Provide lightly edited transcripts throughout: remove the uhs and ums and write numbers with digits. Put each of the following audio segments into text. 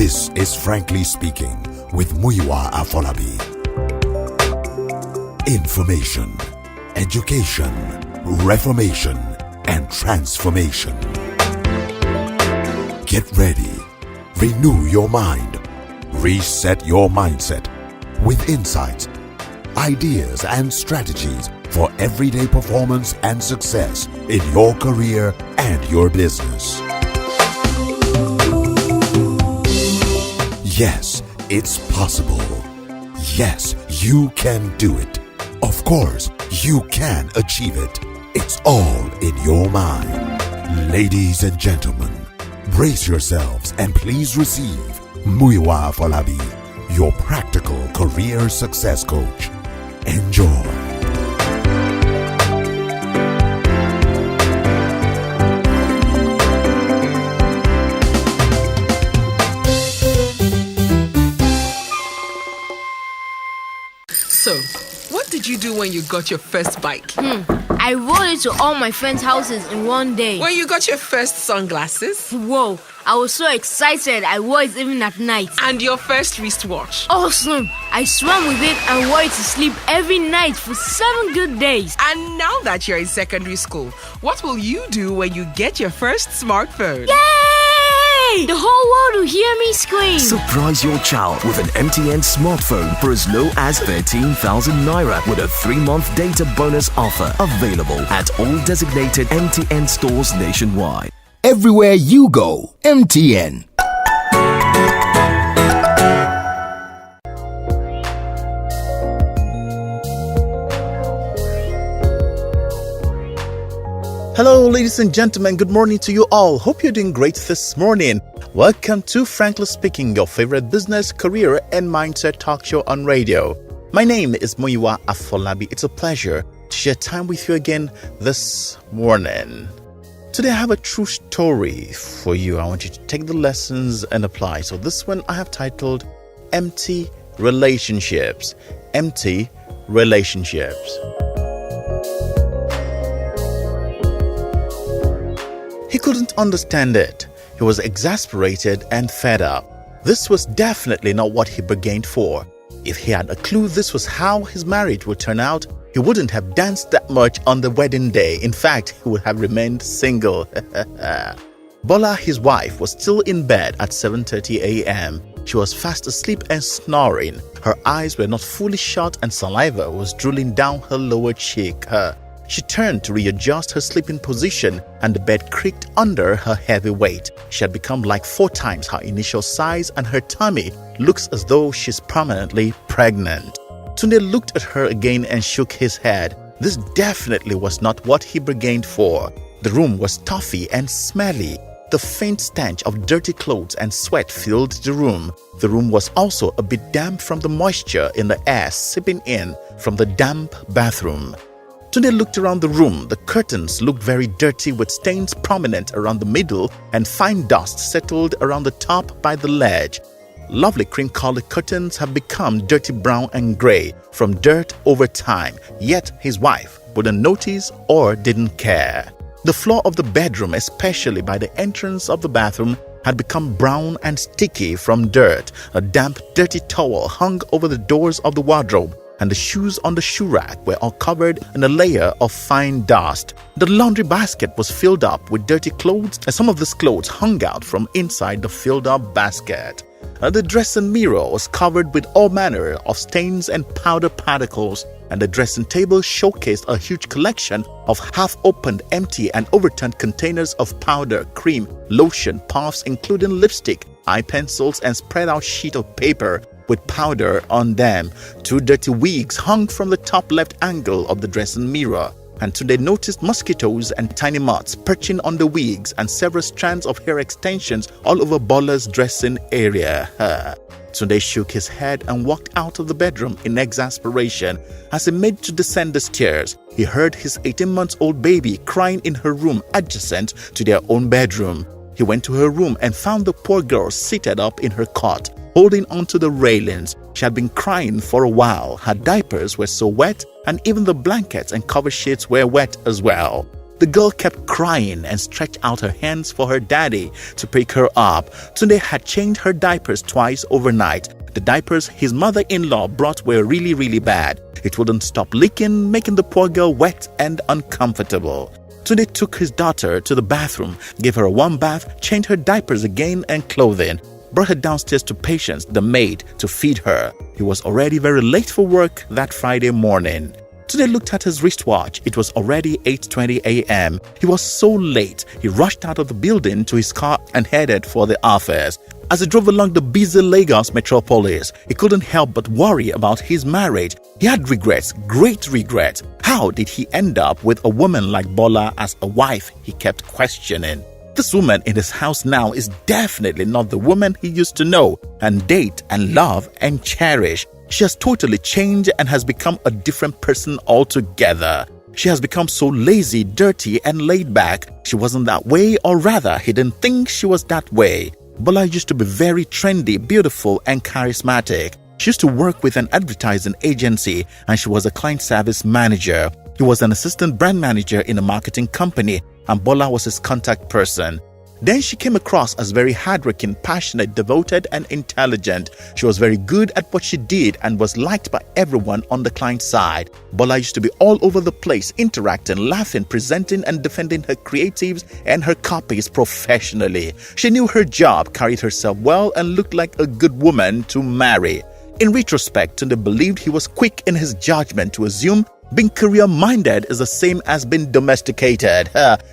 This is Frankly Speaking with Muyiwa Afolabi. Information, education, reformation, and transformation. Get ready. Renew your mind. Reset your mindset with insights, ideas, and strategies for everyday performance and success in your career and your business. Yes, it's possible. Yes, you can do it. Of course, you can achieve it. It's all in your mind. Ladies and gentlemen, brace yourselves and please receive Muyiwa Afolabi, your practical career success coach. Enjoy. So, what did you do when you got your first bike? I rode it to all my friends' houses in one day. When you got your first sunglasses? Whoa, I was so excited I wore it even at night. And your first wristwatch? Awesome! I swam with it and wore it to sleep every night for 7 good days. And now that you're in secondary school, what will you do when you get your first smartphone? Yay! The whole world will hear me scream. Surprise your child with an MTN smartphone for as low as 13,000 naira with a 3-month data bonus offer. Available at all designated MTN stores nationwide. Everywhere you go, MTN. Hello, ladies and gentlemen. Good morning to you all. Hope you're doing great this morning. Welcome to Frankly Speaking, your favorite business, career, and mindset talk show on radio. My name is Muyiwa Afolabi. It's a pleasure to share time with you again this morning. Today I have a true story for you. I want you to take the lessons and apply. So this one I have titled Empty Relationships. Empty Relationships. He couldn't understand it. He was exasperated and fed up. This was definitely not what he bargained for. If he had a clue this was how his marriage would turn out, he wouldn't have danced that much on the wedding day. In fact, he would have remained single. Bola, his wife, was still in bed at 7:30 a.m. She was fast asleep and snoring. Her eyes were not fully shut and saliva was drooling down her lower cheek. She turned to readjust her sleeping position and the bed creaked under her heavy weight. She had become like 4 times her initial size and her tummy looks as though she's permanently pregnant. Tunde looked at her again and shook his head. This definitely was not what he bargained for. The room was stuffy and smelly. The faint stench of dirty clothes and sweat filled the room. The room was also a bit damp from the moisture in the air seeping in from the damp bathroom. Tunde looked around the room. The curtains looked very dirty with stains prominent around the middle and fine dust settled around the top by the ledge. Lovely cream-colored curtains have become dirty brown and grey from dirt over time, yet his wife wouldn't notice or didn't care. The floor of the bedroom, especially by the entrance of the bathroom, had become brown and sticky from dirt. A damp, dirty towel hung over the doors of the wardrobe, and the shoes on the shoe rack were all covered in a layer of fine dust. The laundry basket was filled up with dirty clothes, and some of these clothes hung out from inside the filled-up basket. The dressing mirror was covered with all manner of stains and powder particles, and the dressing table showcased a huge collection of half-opened, empty and overturned containers of powder, cream, lotion, puffs, including lipstick, eye pencils, and spread-out sheet of paper with powder on them. 2 dirty wigs hung from the top left angle of the dressing mirror, and Tunde noticed mosquitoes and tiny moths perching on the wigs and several strands of hair extensions all over Bola's dressing area. Tunde shook his head and walked out of the bedroom in exasperation. As he made to descend the stairs, he heard his 18-month-old baby crying in her room adjacent to their own bedroom. He went to her room and found the poor girl seated up in her cot, holding onto the railings. She had been crying for a while. Her diapers were so wet, and even the blankets and cover sheets were wet as well. The girl kept crying and stretched out her hands for her daddy to pick her up. Tunde had changed her diapers twice overnight. The diapers his mother-in-law brought were really bad. It wouldn't stop leaking, making the poor girl wet and uncomfortable. Tunde took his daughter to the bathroom, gave her a warm bath, changed her diapers again and clothing, brought her downstairs to Patience, the maid, to feed her. He was already very late for work that Friday morning. Tunde looked at his wristwatch. It was already 8:20 a.m. He was so late, he rushed out of the building to his car and headed for the office. As he drove along the busy Lagos metropolis, he couldn't help but worry about his marriage. He had regrets, great regrets. How did he end up with a woman like Bola as a wife? He kept questioning. This woman in his house now is definitely not the woman he used to know and date and love and cherish. She has totally changed and has become a different person altogether. She has become so lazy, dirty, and laid back. She wasn't that way, or rather, he didn't think she was that way. Bola used to be very trendy, beautiful, and charismatic. She used to work with an advertising agency and she was a client service manager. He was an assistant brand manager in a marketing company and Bola was his contact person. Then she came across as very hardworking, passionate, devoted, and intelligent. She was very good at what she did and was liked by everyone on the client side. Bola used to be all over the place, interacting, laughing, presenting, and defending her creatives and her copies professionally. She knew her job, carried herself well, and looked like a good woman to marry. In retrospect, Tunde believed he was quick in his judgment to assume being career-minded is the same as being domesticated.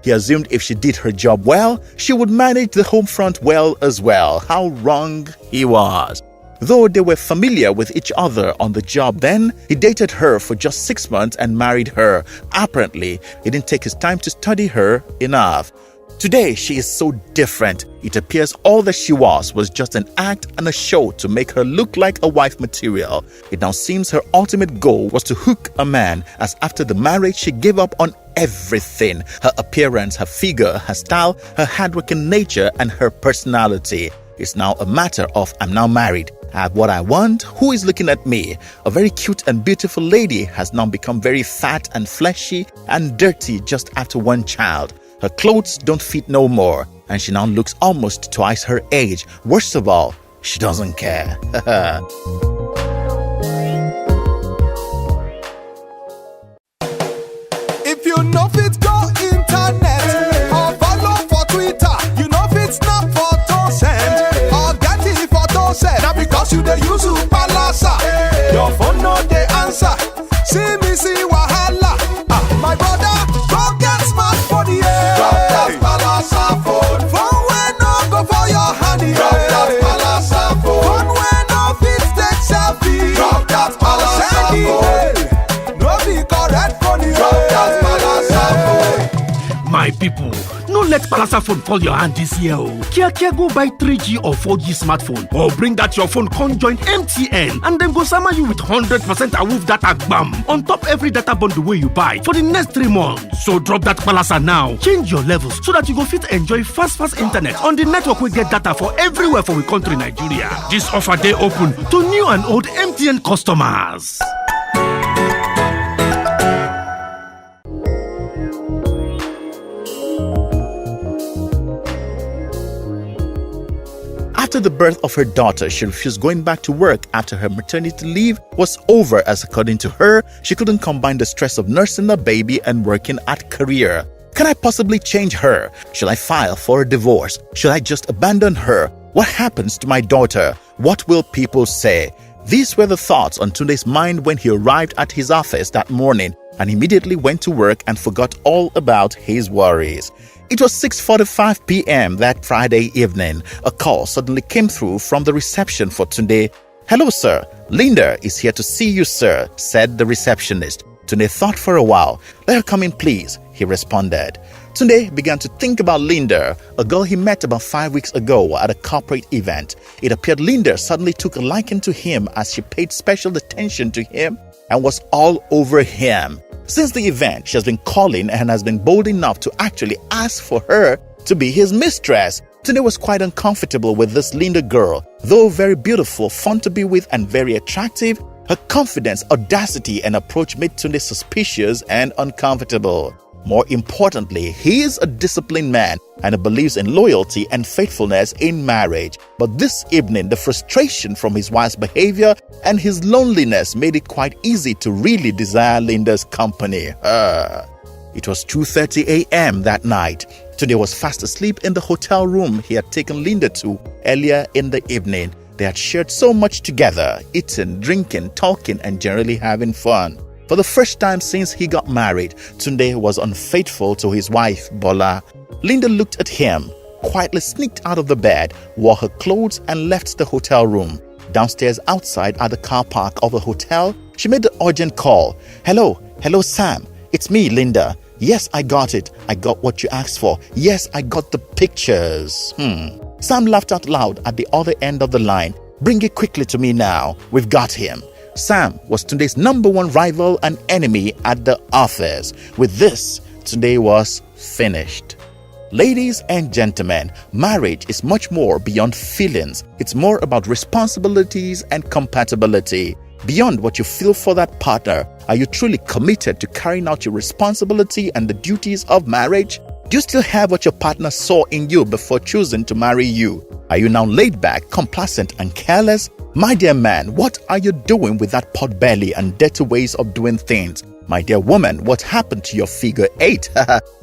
He assumed if she did her job well, she would manage the home front well as well. How wrong he was. Though they were familiar with each other on the job then, he dated her for just 6 months and married her. Apparently, he didn't take his time to study her enough. Today, she is so different. It appears all that she was just an act and a show to make her look like a wife material. It now seems her ultimate goal was to hook a man, as after the marriage she gave up on everything. Her appearance, her figure, her style, her hardworking nature, and her personality. It's now a matter of I'm now married. I have what I want. Who is looking at me? A very cute and beautiful lady has now become very fat and fleshy and dirty just after one child. Her clothes don't fit no more, and she now looks almost twice her age. Worst of all, she doesn't care. If you know fit go internet or follow for Twitter, you know fit snap photo send or get it photo send. Now because you dey use Palasa, your phone no dey answer. See me see wahala. My brother, go get smartphone, yeah. Drop that Palasa phone. Phone wey no go for your hand, yeah. Drop that Palasa phone. Phone wey no fit take selfie. Drop that Palasa phone. No be correct phone, yeah. Drop that Palasa phone. My people, no let Palasa phone fall your hand this year. Kia go buy 3G or 4G smartphone or bring that your phone con join MTN and then go sama you with 100% awoof data bam on top every data bundle wey you buy for the next 3 months. So drop that Palasa now, change your levels so that you go fit enjoy fast internet on the network wey get data for everywhere for we country Nigeria. This offer dey open to new and old MTN customers. After the birth of her daughter, she refused going back to work after her maternity leave was over, as according to her, she couldn't combine the stress of nursing a baby and working at career. Can I possibly change her? Should I file for a divorce? Should I just abandon her? What happens to my daughter? What will people say? These were the thoughts on Tunde's mind when he arrived at his office that morning and immediately went to work and forgot all about his worries. It was 6:45 p.m. that Friday evening. A call suddenly came through from the reception for Tunde. "Hello, sir. Linda is here to see you, sir," said the receptionist. Tunde thought for a while. "Let her come in, please," he responded. Tunde began to think about Linda, a girl he met about 5 weeks ago at a corporate event. It appeared Linda suddenly took a liking to him as she paid special attention to him and was all over him. Since the event, she has been calling and has been bold enough to actually ask for her to be his mistress. Tunde was quite uncomfortable with this Linda girl. Though very beautiful, fun to be with, and very attractive, her confidence, audacity, and approach made Tunde suspicious and uncomfortable. More importantly, he is a disciplined man and believes in loyalty and faithfulness in marriage. But this evening, the frustration from his wife's behavior and his loneliness made it quite easy to really desire Linda's company. It was 2:30 a.m. that night. Tunde was fast asleep in the hotel room he had taken Linda to earlier in the evening. They had shared so much together, eating, drinking, talking, and generally having fun. For the first time since he got married, Tunde was unfaithful to his wife, Bola. Linda looked at him, quietly sneaked out of the bed, wore her clothes, and left the hotel room. Downstairs outside at the car park of the hotel, she made the urgent call. Hello, Sam. It's me, Linda. Yes, I got it. I got what you asked for. Yes, I got the pictures. Sam laughed out loud at the other end of the line. Bring it quickly to me now. We've got him. Sam was Tunde's #1 rival and enemy at the office. With this, Tunde was finished. Ladies and gentlemen, marriage is much more beyond feelings. It's more about responsibilities and compatibility. Beyond what you feel for that partner, are you truly committed to carrying out your responsibility and the duties of marriage? Do you still have what your partner saw in you before choosing to marry you? Are you now laid back, complacent, and careless? My dear man, what are you doing with that pot belly and dirty ways of doing things? My dear woman, what happened to your figure 8?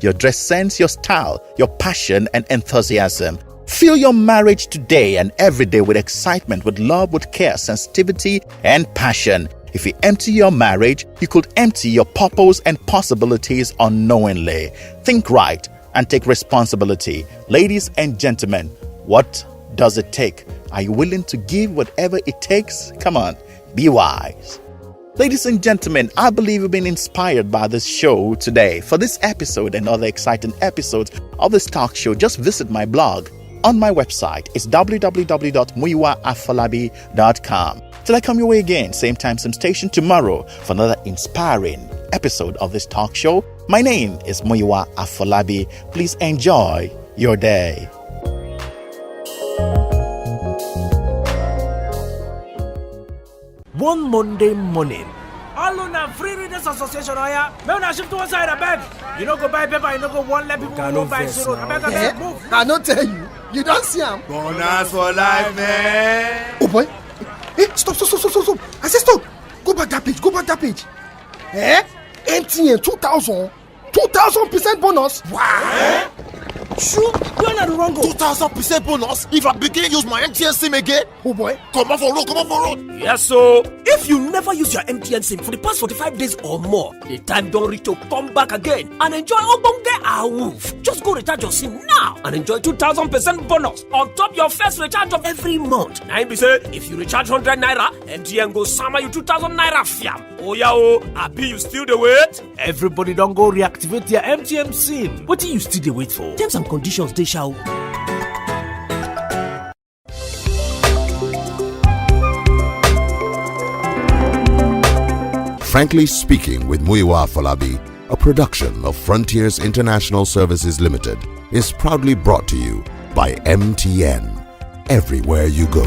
Your dress sense, your style, your passion and enthusiasm. Fill your marriage today and every day with excitement, with love, with care, sensitivity, and passion. If you empty your marriage, you could empty your purpose and possibilities unknowingly. Think right and take responsibility. Ladies and gentlemen, what does it take? Are you willing to give whatever it takes? Come on, be wise. Ladies and gentlemen, I believe you've been inspired by this show today. For this episode and other exciting episodes of this talk show, just visit my blog on my website. It's www.muyiwaafolabi.com. Till I come your way again, same time, same station tomorrow for another inspiring episode of this talk show. My name is Muyiwa Afolabi. Please enjoy your day. One Monday morning, all on a free readers association, may I shift to one side, I beg. You know, go buy paper, you know, go one let people go buy zero. I beg, move. I don't tell you. You don't see him. Bonus for life, man. Oh boy. Hey, stop. I said stop. Go back that page. MTN 2,000% bonus. Wow. Sure, you're not wrong. 2,000% bonus if I begin to use my MTN SIM again. Oh boy. Come on for road. Yes, so if you never use your MTN SIM for the past 45 days or more, the time don't reach to come back again and enjoy Obonge Awoof. Just go recharge your SIM now and enjoy 2,000% bonus on top your first recharge of every month. Now be say, if you recharge 100 naira, MTN go summer you 2,000 naira fiam. Oh yeah, happy you still the wait? Everybody don't go reactivate your MTN SIM. What do you still the wait for? Terms and conditions they shall. Frankly Speaking with Muyiwa Afolabi, a production of Frontiers International Services Limited, is proudly brought to you by MTN. Everywhere you go.